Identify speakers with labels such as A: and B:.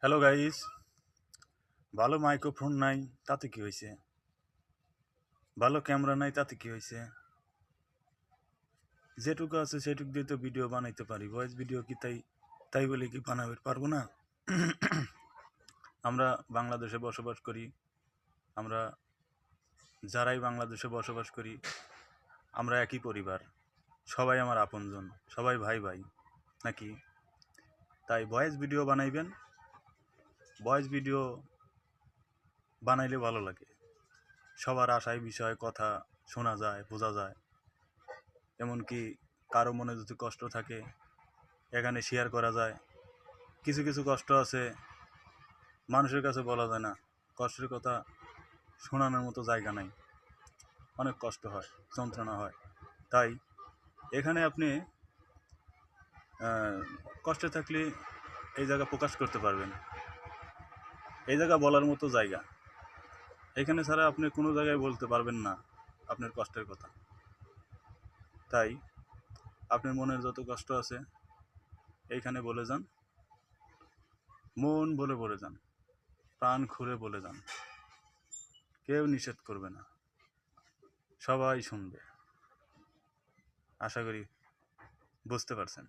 A: Hello guys, ভালো microphone নাই তাতে কি হয়েছে? ভালো ক্যামেরা নাই তাতে কি হয়েছে? যেটুকু আছে সেটুকু দিয়ে তো ভিডিও বানাইতে পারি। ভয়েস ভিডিও কি তাই তাই বলে কি বানাতে পারবো না? আমরা বাংলাদেশে বসবাস করি। আমরা যারাই বাংলাদেশে বসবাস করি আমরা একই পরিবার। সবাই আমার আপনজন, সবাই ভাই ভাই নাকি? তাই ভয়েস ভিডিও বানাইবেন। ভয়েস ভিডিও বানাইলে ভালো লাগে। সবার আশায় বিষয়ে কথা শোনা যায়, বোঝা যায়। এমনকি কারো মনে যদি কষ্ট থাকে এখানে শেয়ার করা যায়। কিছু কিছু কষ্ট আছে মানুষের কাছে বলা যায় না, কষ্টের কথা শোনানোর মতো জায়গা নাই, অনেক কষ্ট হয়, যন্ত্রণা হয়। তাই এখানে আপনি কষ্টে থাকলে এই জায়গা প্রকাশ করতে পারবেন, এই জায়গা বলার মতো জায়গা। এখানে ছাড়া আপনি কোনো জায়গায় বলতে পারবেন না আপনার কষ্টের কথা। তাই আপনার মনের যত কষ্ট আছে এইখানে বলে যান, মন বলে বলে যান, প্রাণ খুলে বলে যান। কেউ নিষেধ করবে না, সবাই শুনবে। আশা করি বুঝতে পারছেন।